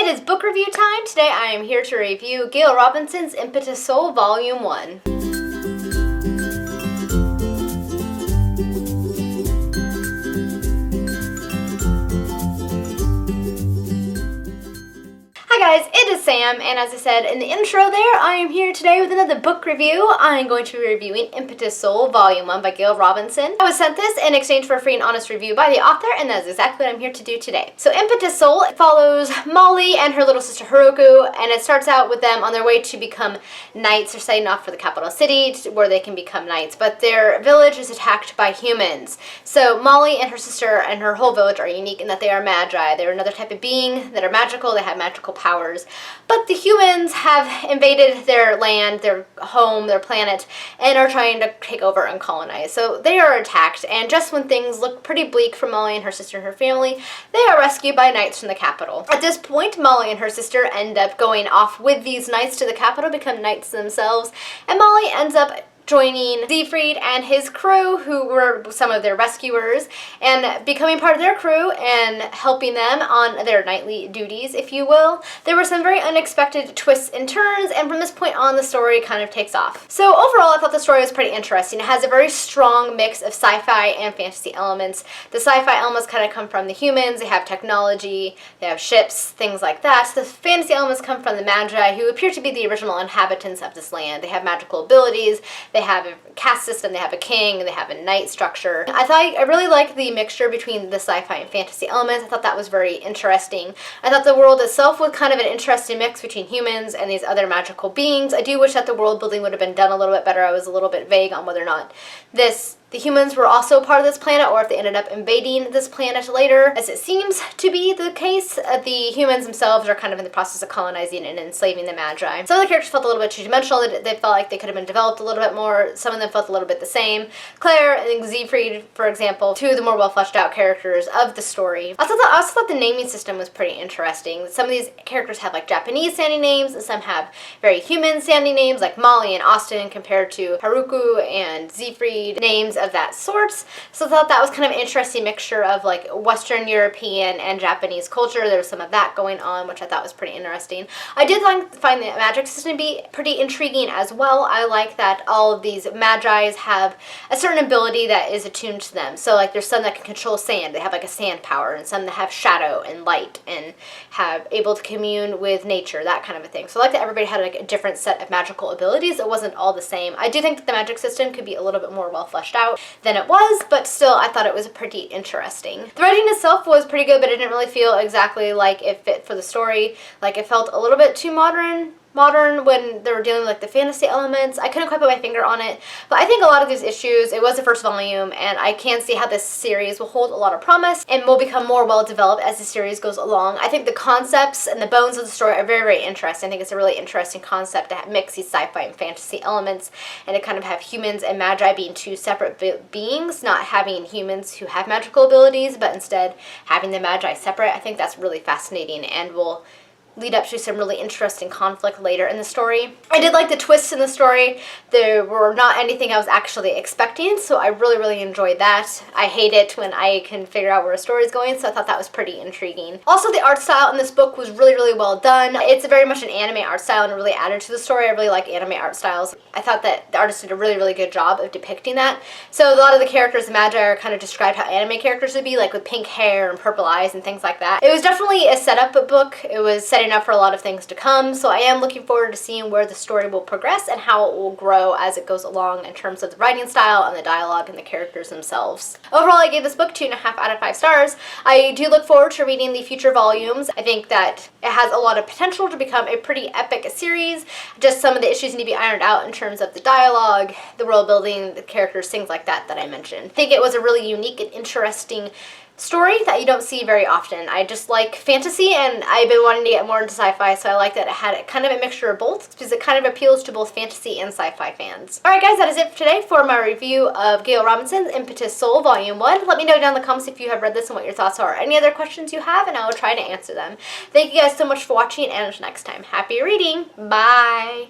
It is book review time. Today I am here to review Gale Robinson's Impetus Volume 1. Hi guys, it is Sam, and as I said in the intro there, I am here today with another book review. I am going to be reviewing Impetus Volume 1 by Gale Robinson. I was sent this in exchange for a free and honest review by the author, and that is exactly what I'm here to do today. So Impetus follows Molly and her little sister Haruko, and it starts out with them on their way to become knights. They're setting off for the capital city where they can become knights, but their village is attacked by humans. So Molly and her sister and her whole village are unique in that they are magi. They're another type of being that are magical. They have magical powers. But the humans have invaded their land, their home, their planet, and are trying to take over and colonize. So they are attacked, and just when things look pretty bleak for Molly and her sister and her family, they are rescued by knights from the capital. At this point, Molly and her sister end up going off with these knights to the capital, become knights themselves, and Molly ends up joining Siegfried and his crew, who were some of their rescuers, and becoming part of their crew and helping them on their knightly duties, if you will. There were some very unexpected twists and turns, and from this point on, the story kind of takes off. So overall, I thought the story was pretty interesting. It has a very strong mix of sci-fi and fantasy elements. The sci-fi elements kind of come from the humans. They have technology, they have ships, things like that. So the fantasy elements come from the magi, who appear to be the original inhabitants of this land. They have magical abilities, they have a caste system, they have a king, they have a knight structure. I really like the mixture between the sci-fi and fantasy elements. I thought that was very interesting. I thought the world itself was kind of an interesting mix between humans and these other magical beings. I do wish that the world building would have been done a little bit better. I was a little bit vague on whether or not the humans were also part of this planet, or if they ended up invading this planet later. As it seems to be the case, the humans themselves are kind of in the process of colonizing and enslaving the magi. Some of the characters felt a little bit two-dimensional. They felt like they could have been developed a little bit more. Some of them felt a little bit the same. Claire and Siegfried, for example, two of the more well-fleshed-out characters of the story. I also thought the naming system was pretty interesting. Some of these characters have like Japanese-sounding names, and some have very human-sounding names, like Molly and Austin compared to Haruko and Siegfried, names of that sort. So I thought that was kind of an interesting mixture of like Western European and Japanese culture. There was some of that going on, which I thought was pretty interesting. I did find the magic system to be pretty intriguing as well. I like that all of these magi's have a certain ability that is attuned to them. So like there's some that can control sand. They have like a sand power, and some that have shadow and light and have able to commune with nature, that kind of a thing. So I like that everybody had like a different set of magical abilities. It wasn't all the same. I do think that the magic system could be a little bit more well fleshed out than it was, but still I thought it was pretty interesting. The writing itself was pretty good, but it didn't really feel exactly like it fit for the story. Like it felt a little bit too modern when they were dealing with like the fantasy elements. I couldn't quite put my finger on it, but I think a lot of these issues, it was the first volume, and I can see how this series will hold a lot of promise and will become more well developed as the series goes along. I think the concepts and the bones of the story are very, very interesting. I think it's a really interesting concept to mix these sci-fi and fantasy elements and to kind of have humans and magi being two separate beings, not having humans who have magical abilities, but instead having the magi separate. I think that's really fascinating and will lead up to some really interesting conflict later in the story. I did like the twists in the story. There were not anything I was actually expecting, so I really, really enjoyed that. I hate it when I can figure out where a story is going, so I thought that was pretty intriguing. Also, the art style in this book was really, really well done. It's very much an anime art style, and it really added to the story. I really like anime art styles. I thought that the artist did a really, really good job of depicting that. So a lot of the characters, the magi, are kind of described how anime characters would be, like with pink hair and purple eyes and things like that. It was definitely a setup book. It was setting up for a lot of things to come, so I am looking forward to seeing where the story will progress and how it will grow as it goes along in terms of the writing style and the dialogue and the characters themselves. Overall, I gave this book 2.5 out of 5 stars. I do look forward to reading the future volumes. I think that it has a lot of potential to become a pretty epic series. Just some of the issues need to be ironed out in terms of the dialogue, the world building, the characters, things like that I mentioned. I think it was a really unique and interesting story that you don't see very often. I just like fantasy, and I've been wanting to get more into sci-fi, so I like that it had kind of a mixture of both, because it kind of appeals to both fantasy and sci-fi fans. Alright guys, that is it for today for my review of Gale Robinson's Impetus Volume 1. Let me know down in the comments if you have read this and what your thoughts are. Any other questions you have, and I will try to answer them. Thank you guys so much for watching, and until next time, happy reading! Bye!